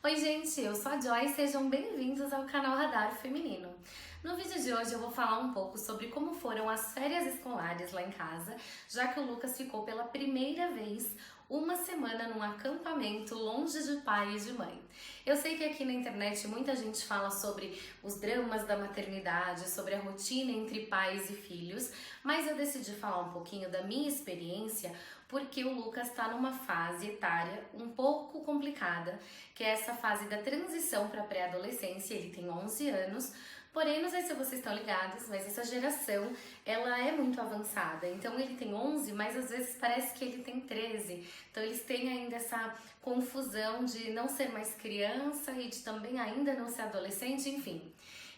Oi gente, eu sou a Joy, sejam bem-vindos ao canal Radar Feminino. No vídeo de hoje eu vou falar um pouco sobre como foram as férias escolares lá em casa, já que o Lucas ficou pela primeira vez uma semana num acampamento longe de pai e de mãe. Eu sei que aqui na internet muita gente fala sobre os dramas da maternidade, sobre a rotina entre pais e filhos, mas eu decidi falar um pouquinho da minha experiência porque o Lucas está numa fase etária um pouco complicada, que é essa fase da transição para a pré-adolescência. Ele tem 11 anos, porém, não sei se vocês estão ligados, mas essa geração, ela é muito avançada. Então ele tem 11, mas às vezes parece que ele tem 13. Então eles têm ainda essa confusão de não ser mais criança e de também ainda não ser adolescente, enfim.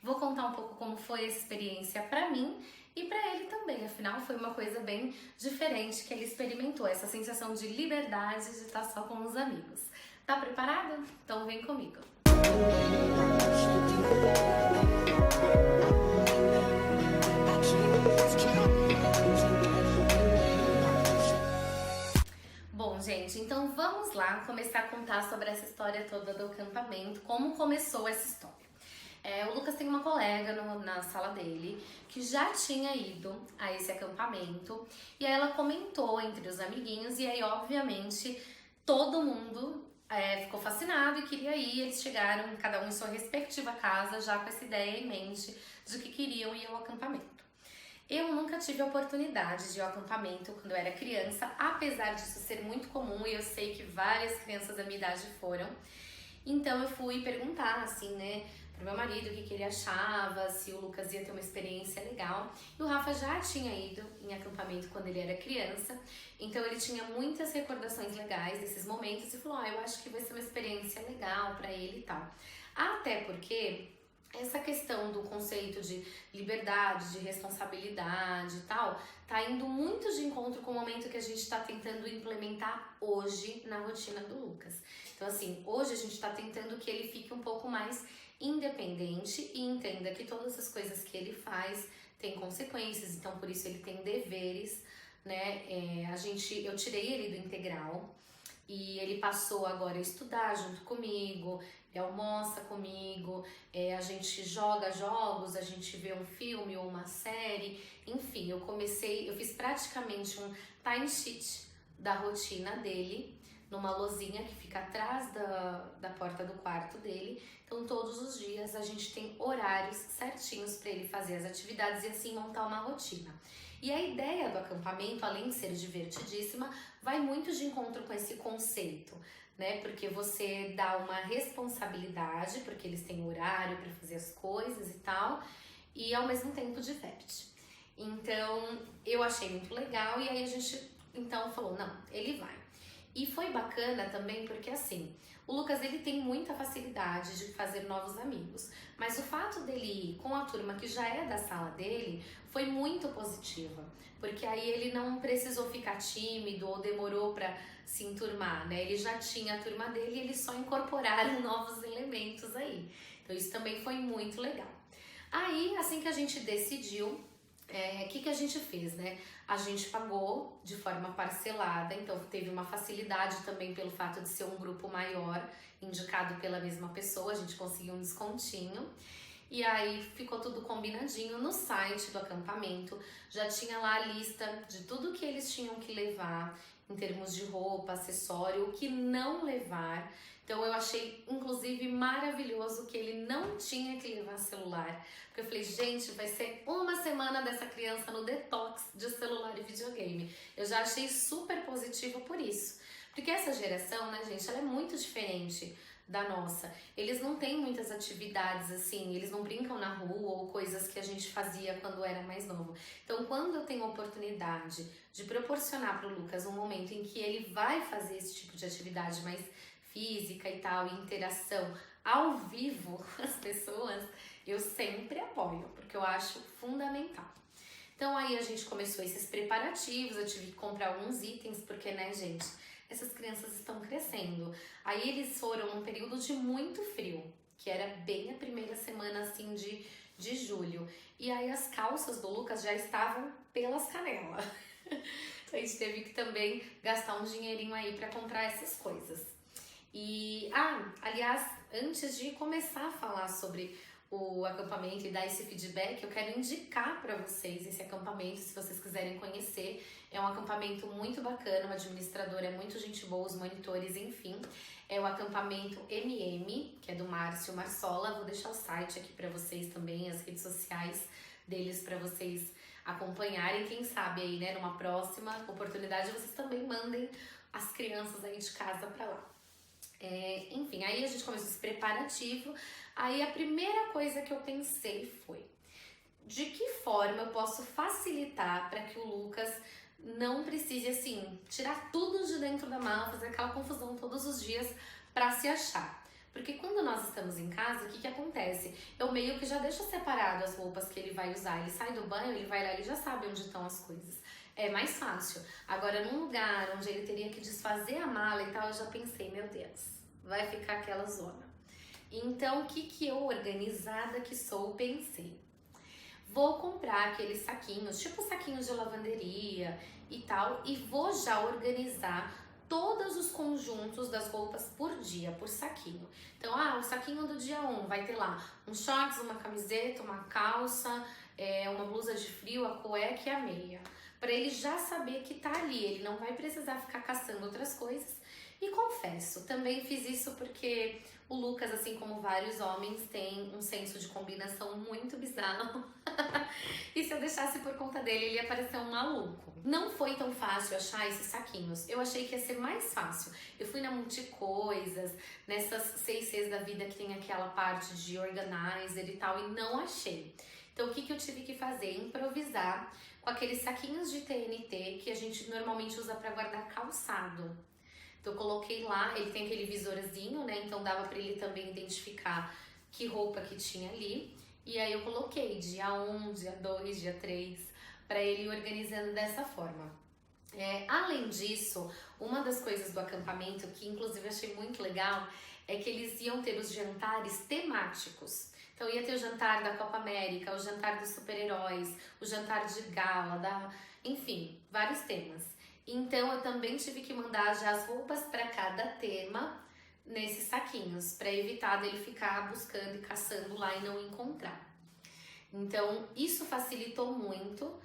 Vou contar um pouco como foi essa experiência para mim e para ele também, afinal foi uma coisa bem diferente que ele experimentou, essa sensação de liberdade de estar só com os amigos. Tá preparado? Então vem comigo! Bom, gente, então vamos lá começar a contar sobre essa história toda do acampamento, como começou essa história. O Lucas tem uma colega na sala dele que já tinha ido a esse acampamento e aí ela comentou entre os amiguinhos e aí obviamente todo mundo ficou fascinado e queria ir. Eles chegaram, cada um em sua respectiva casa, já com essa ideia em mente de que queriam ir ao acampamento. Eu nunca tive a oportunidade de ir ao acampamento quando eu era criança, apesar disso ser muito comum e eu sei que várias crianças da minha idade foram. Então eu fui perguntar, assim, né, pro meu marido o que ele achava, se o Lucas ia ter uma experiência legal. E o Rafa já tinha ido em acampamento quando ele era criança, então ele tinha muitas recordações legais desses momentos e falou, eu acho que vai ser uma experiência legal pra ele e tal. Até porque essa questão do conceito de liberdade, de responsabilidade e tal, tá indo muito de encontro com o momento que a gente tá tentando implementar hoje na rotina do Lucas. Então assim, hoje a gente tá tentando que ele fique um pouco mais independente e entenda que todas as coisas que ele faz têm consequências, então por isso ele tem deveres, né? Eu tirei ele do integral e ele passou agora a estudar junto comigo, almoça comigo, a gente joga jogos, a gente vê um filme ou uma série, enfim, eu fiz praticamente um timesheet da rotina dele, numa lozinha que fica atrás da porta do quarto dele. Então todos os dias a gente tem horários certinhos para ele fazer as atividades e assim montar uma rotina. E a ideia do acampamento, além de ser divertidíssima, vai muito de encontro com esse conceito, né? Porque você dá uma responsabilidade, porque eles têm horário para fazer as coisas e tal, e ao mesmo tempo diverte. Então eu achei muito legal e aí a gente então falou, não, ele vai. E foi bacana também porque assim, o Lucas ele tem muita facilidade de fazer novos amigos, mas o fato dele ir com a turma que já é da sala dele foi muito positiva, porque aí ele não precisou ficar tímido ou demorou para se enturmar, né? Ele já tinha a turma dele e eles só incorporaram novos elementos aí. Então isso também foi muito legal. Aí, assim que a gente decidiu, o que a gente fez, né? A gente pagou de forma parcelada, então teve uma facilidade também pelo fato de ser um grupo maior, indicado pela mesma pessoa, a gente conseguiu um descontinho. E aí ficou tudo combinadinho no site do acampamento, já tinha lá a lista de tudo que eles tinham que levar, em termos de roupa, acessório, o que não levar. Então eu achei, inclusive, maravilhoso que ele não tinha que levar celular. Porque eu falei, gente, vai ser uma semana dessa criança no detox de celular e videogame. Eu já achei super positivo por isso. Porque essa geração, né, gente, ela é muito diferente da nossa. Eles não têm muitas atividades assim, eles não brincam na rua ou coisas que a gente fazia quando era mais novo. Então, quando eu tenho a oportunidade de proporcionar para o Lucas um momento em que ele vai fazer esse tipo de atividade mais física e tal, e interação ao vivo com as pessoas, eu sempre apoio, porque eu acho fundamental. Então aí a gente começou esses preparativos, eu tive que comprar alguns itens, porque, né, gente, essas crianças estão crescendo. Aí eles foram num período de muito frio, que era bem a primeira semana, assim, de julho. E aí as calças do Lucas já estavam pelas canelas. Então a gente teve que também gastar um dinheirinho aí para comprar essas coisas. Aliás, antes de começar a falar sobre o acampamento e dar esse feedback, eu quero indicar para vocês esse acampamento, se vocês quiserem conhecer. É um acampamento muito bacana, o administrador é muito gente boa, os monitores, enfim. É o acampamento MM, que é do Márcio Marsola. Vou deixar o site aqui para vocês também, as redes sociais deles para vocês acompanharem. Quem sabe aí, né, numa próxima oportunidade, vocês também mandem as crianças aí de casa para lá. Enfim, aí a gente começou esse preparativo. Aí a primeira coisa que eu pensei foi: de que forma eu posso facilitar para que o Lucas não precise, assim, tirar tudo de dentro da mala, fazer aquela confusão todos os dias para se achar? Porque quando nós estamos em casa, o que acontece? Eu meio que já deixo separado as roupas que ele vai usar. Ele sai do banho, ele vai lá, ele já sabe onde estão as coisas. É mais fácil. Agora, num lugar onde ele teria que desfazer a mala e tal, eu já pensei, meu Deus, vai ficar aquela zona. Então, o que eu, organizada que sou, pensei? Vou comprar aqueles saquinhos, tipo saquinhos de lavanderia e tal, e vou já organizar todos os conjuntos das roupas por dia, por saquinho. Então, o saquinho do dia 1 vai ter lá um shorts, uma camiseta, uma calça, uma blusa de frio, a cueca e a meia. Para ele já saber que tá ali, ele não vai precisar ficar caçando outras coisas. E confesso, também fiz isso porque o Lucas, assim como vários homens, tem um senso de combinação muito bizarro. E se eu deixasse por conta dele, ele ia parecer um maluco. Não foi tão fácil achar esses saquinhos. Eu achei que ia ser mais fácil. Eu fui na Multicoisas, nessas 6Cs da vida que tem aquela parte de organizer e tal, e não achei. Então, o que eu tive que fazer? Improvisar com aqueles saquinhos de TNT que a gente normalmente usa para guardar calçado. Então eu coloquei lá, ele tem aquele visorzinho, né? Então dava para ele também identificar que roupa que tinha ali. E aí eu coloquei dia 1, dia 2, dia 3, para ele ir organizando dessa forma. Além disso, uma das coisas do acampamento, que inclusive eu achei muito legal, é que eles iam ter os jantares temáticos. Então ia ter o jantar da Copa América, o jantar dos super-heróis, o jantar de gala, enfim, vários temas. Então eu também tive que mandar já as roupas para cada tema nesses saquinhos, para evitar dele ficar buscando e caçando lá e não encontrar. Então isso facilitou muito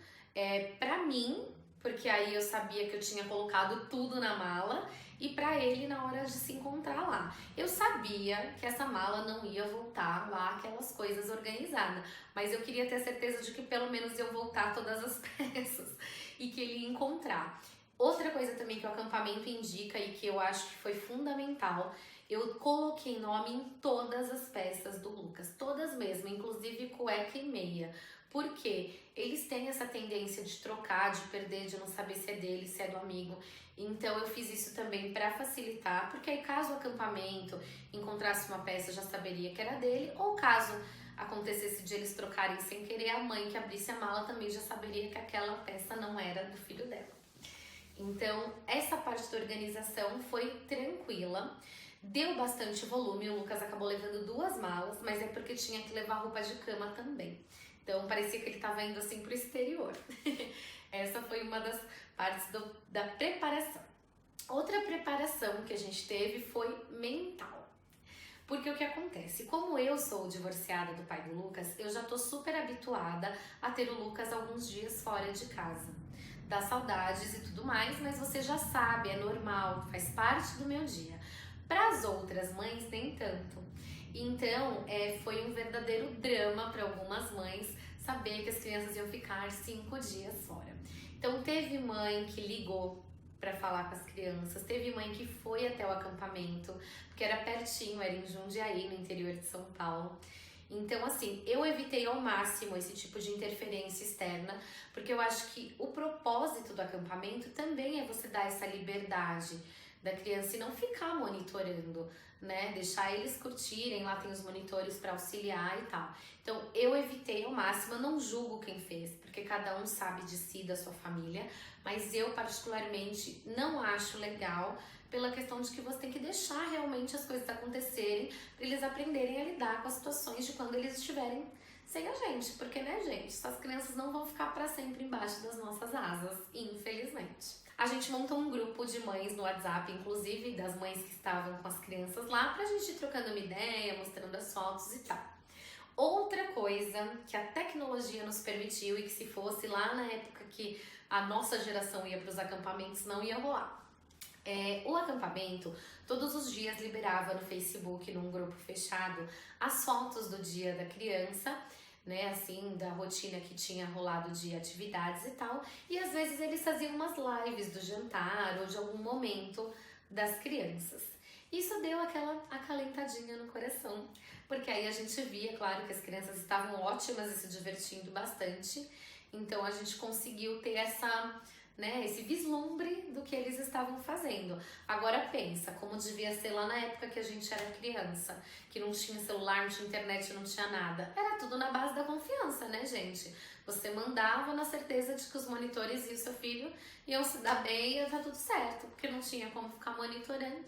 para mim, porque aí eu sabia que eu tinha colocado tudo na mala, e para ele na hora de se encontrar lá. Eu sabia que essa mala não ia voltar lá, aquelas coisas organizadas, mas eu queria ter certeza de que pelo menos eu voltar todas as peças e que ele ia encontrar. Outra coisa também que o acampamento indica e que eu acho que foi fundamental, eu coloquei nome em todas as peças do Lucas, todas mesmo, inclusive cueca e meia. Porque eles têm essa tendência de trocar, de perder, de não saber se é dele, se é do amigo. Então eu fiz isso também para facilitar, porque aí caso o acampamento encontrasse uma peça, já saberia que era dele, ou caso acontecesse de eles trocarem sem querer, a mãe que abrisse a mala também já saberia que aquela peça não era do filho dela. Então, essa parte da organização foi tranquila, deu bastante volume, o Lucas acabou levando 2 malas, mas é porque tinha que levar roupa de cama também. Então, parecia que ele estava indo assim pro exterior. Essa foi uma das partes da preparação. Outra preparação que a gente teve foi mental. Porque o que acontece? Como eu sou divorciada do pai do Lucas, eu já tô super habituada a ter o Lucas alguns dias fora de casa. Dá saudades e tudo mais, mas você já sabe, é normal, faz parte do meu dia. Para as outras mães, nem tanto. Então, foi um verdadeiro drama para algumas mães saber que as crianças iam ficar 5 dias fora. Então, teve mãe que ligou para falar com as crianças, teve mãe que foi até o acampamento, porque era pertinho, era em Jundiaí, no interior de São Paulo. Então, assim, eu evitei ao máximo esse tipo de interferência externa, porque eu acho que o propósito do acampamento também é você dar essa liberdade da criança e não ficar monitorando, né? Deixar eles curtirem, lá tem os monitores para auxiliar e tal. Então, eu evitei ao máximo, eu não julgo quem fez, porque cada um sabe de si, da sua família, mas eu particularmente não acho legal pela questão de que você tem que deixar realmente as coisas acontecerem para eles aprenderem a lidar com as situações de quando eles estiverem sem a gente, porque, né, gente, essas crianças não vão ficar para sempre embaixo das nossas asas, infelizmente. a gente montou um grupo de mães no WhatsApp, inclusive das mães que estavam com as crianças lá, pra gente ir trocando uma ideia, mostrando as fotos e tal. Outra coisa que a tecnologia nos permitiu e que se fosse lá na época que a nossa geração ia para os acampamentos não ia rolar. O acampamento todos os dias liberava no Facebook, num grupo fechado, as fotos do dia da criança, né, assim, da rotina que tinha rolado de atividades e tal, e às vezes eles faziam umas lives do jantar ou de algum momento das crianças. Isso deu aquela acalentadinha no coração, porque aí a gente via, claro, que as crianças estavam ótimas e se divertindo bastante, então a gente conseguiu ter esse vislumbre do que eles estavam fazendo. Agora pensa, como devia ser lá na época que a gente era criança, que não tinha celular, não tinha internet, não tinha nada. Era tudo na base da confiança, né, gente? Você mandava na certeza de que os monitores e o seu filho iam se dar bem e ia dar tudo certo, porque não tinha como ficar monitorando.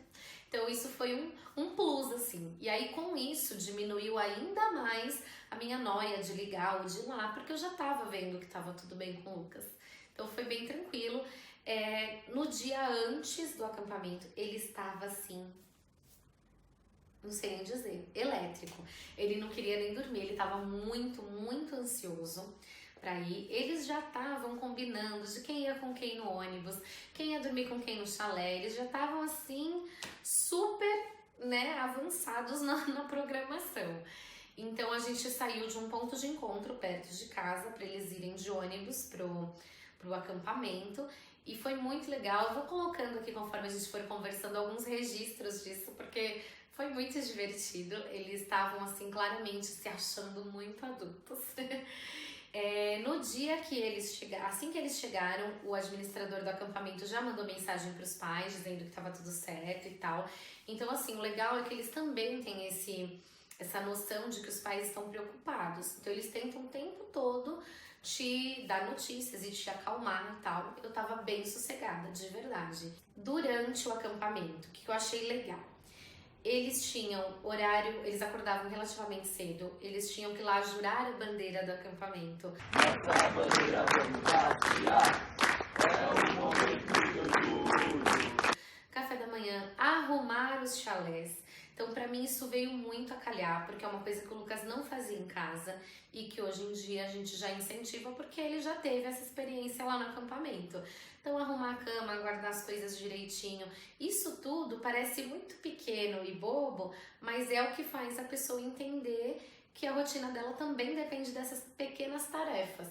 Então isso foi um plus, assim. E aí com isso diminuiu ainda mais a minha noia de ligar ou de ir lá, porque eu já tava vendo que tava tudo bem com o Lucas. Então foi bem tranquilo. No dia antes do acampamento, ele estava assim, não sei nem dizer, elétrico. Ele não queria nem dormir, ele estava muito, muito ansioso para ir. Eles já estavam combinando de quem ia com quem no ônibus, quem ia dormir com quem no chalé. Eles já estavam assim, super, avançados na programação. Então a gente saiu de um ponto de encontro perto de casa para eles irem de ônibus pro acampamento, e foi muito legal. Eu vou colocando aqui, conforme a gente for conversando, alguns registros disso, porque foi muito divertido. Eles estavam assim claramente se achando muito adultos. No dia que eles chegaram, assim que eles chegaram, o administrador do acampamento já mandou mensagem para os pais dizendo que estava tudo certo e tal. Então assim, o legal é que eles também têm essa noção de que os pais estão preocupados. Então eles tentam o tempo todo te dar notícias e te acalmar e tal. Eu tava bem sossegada, de verdade. Durante o acampamento, o que eu achei legal? Eles tinham horário, eles acordavam relativamente cedo, eles tinham que ir lá jurar a bandeira do acampamento. Café da manhã, arrumar os chalés. Então, pra mim, isso veio muito a calhar, porque é uma coisa que o Lucas não fazia em casa e que hoje em dia a gente já incentiva, porque ele já teve essa experiência lá no acampamento. Então, arrumar a cama, guardar as coisas direitinho, isso tudo parece muito pequeno e bobo, mas é o que faz a pessoa entender que a rotina dela também depende dessas pequenas tarefas.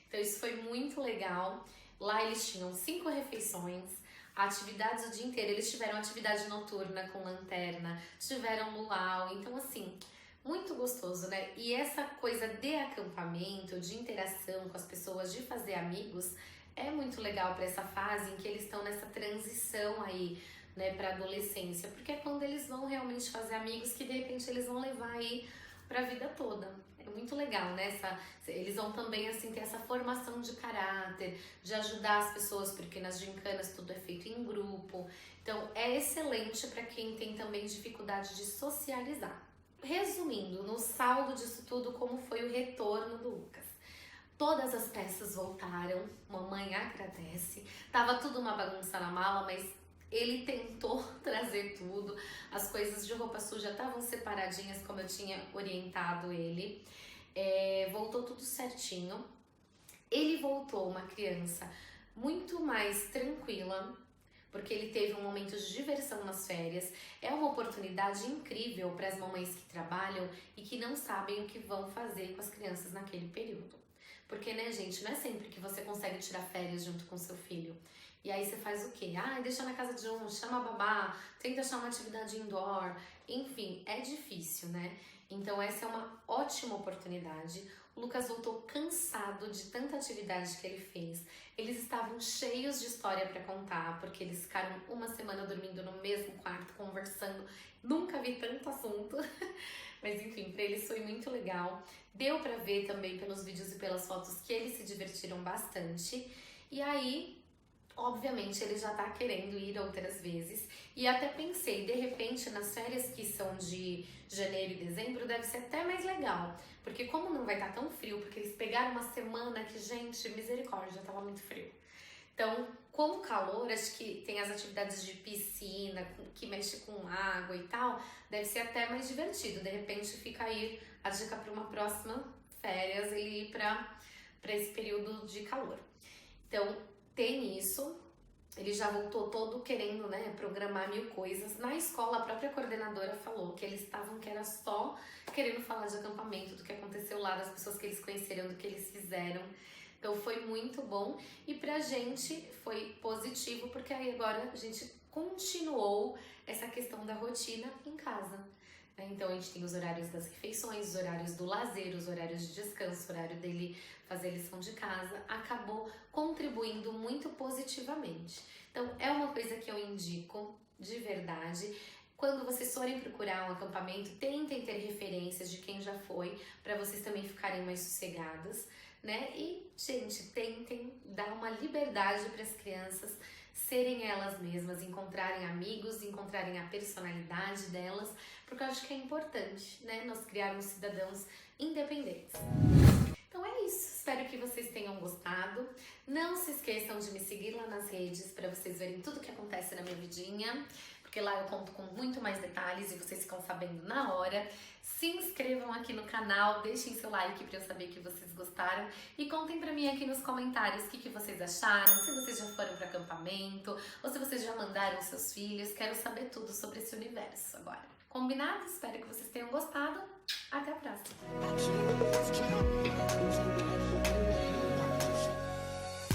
Então, isso foi muito legal. Lá eles tinham 5 refeições, atividades o dia inteiro. Eles tiveram atividade noturna com lanterna, tiveram luau, então assim, muito gostoso, né? E essa coisa de acampamento, de interação com as pessoas, de fazer amigos, é muito legal para essa fase em que eles estão nessa transição aí, né, para adolescência, porque é quando eles vão realmente fazer amigos que de repente eles vão levar aí pra vida toda. É muito legal, né? Eles vão também assim ter essa formação de caráter, de ajudar as pessoas, porque nas gincanas tudo é feito em grupo. Então é excelente para quem tem também dificuldade de socializar. Resumindo, no saldo disso tudo, como foi o retorno do Lucas? Todas as peças voltaram, mamãe agradece. Tava tudo uma bagunça na mala, mas ele tentou trazer tudo, as coisas de roupa suja estavam separadinhas como eu tinha orientado ele, voltou tudo certinho. Ele voltou uma criança muito mais tranquila, porque ele teve um momento de diversão nas férias. É uma oportunidade incrível para as mamães que trabalham e que não sabem o que vão fazer com as crianças naquele período. Porque, né, gente, não é sempre que você consegue tirar férias junto com seu filho. E aí você faz o quê? Deixa na casa de um, chama a babá, tenta achar uma atividade indoor. Enfim, é difícil, né? Então essa é uma ótima oportunidade. O Lucas voltou cansado de tanta atividade que ele fez. Eles estavam cheios de história para contar, porque eles ficaram uma semana dormindo no mesmo quarto, conversando. Nunca vi tanto assunto. Mas enfim, para eles foi muito legal. Deu para ver também pelos vídeos e pelas fotos que eles se divertiram bastante. E aí, obviamente, ele já tá querendo ir outras vezes. E até pensei, de repente, nas férias que são de janeiro e dezembro, deve ser até mais legal. Porque como não vai estar tão frio, porque eles pegaram uma semana que, gente, misericórdia, tava muito frio. Então, com o calor, acho que tem as atividades de piscina, que mexe com água e tal, deve ser até mais divertido. De repente fica aí a dica para uma próxima férias, ele ir para esse período de calor. Então, tem isso. Ele já voltou todo querendo, né, programar 1000 coisas. Na escola, a própria coordenadora falou que eles estavam que era só querendo falar de acampamento, do que aconteceu lá, das pessoas que eles conheceram, do que eles fizeram. Então foi muito bom e pra gente foi positivo, porque aí agora a gente continuou essa questão da rotina em casa. Então a gente tem os horários das refeições, os horários do lazer, os horários de descanso, o horário dele fazer lição de casa, acabou contribuindo muito positivamente. Então é uma coisa que eu indico de verdade. Quando vocês forem procurar um acampamento, tentem ter referências de quem já foi, para vocês também ficarem mais sossegadas, né? E, gente, tentem dar uma liberdade para as crianças serem elas mesmas, encontrarem amigos, encontrarem a personalidade delas, porque eu acho que é importante, né? Nós criarmos cidadãos independentes. Então é isso, espero que vocês tenham gostado. Não se esqueçam de me seguir lá nas redes para vocês verem tudo que acontece na minha vidinha, porque lá eu conto com muito mais detalhes e vocês ficam sabendo na hora. Se inscrevam aqui no canal, deixem seu like para eu saber que vocês gostaram e contem pra mim aqui nos comentários o que vocês acharam, se vocês já foram para acampamento ou se vocês já mandaram seus filhos. Quero saber tudo sobre esse universo agora. Combinado? Espero que vocês tenham gostado. Até a próxima!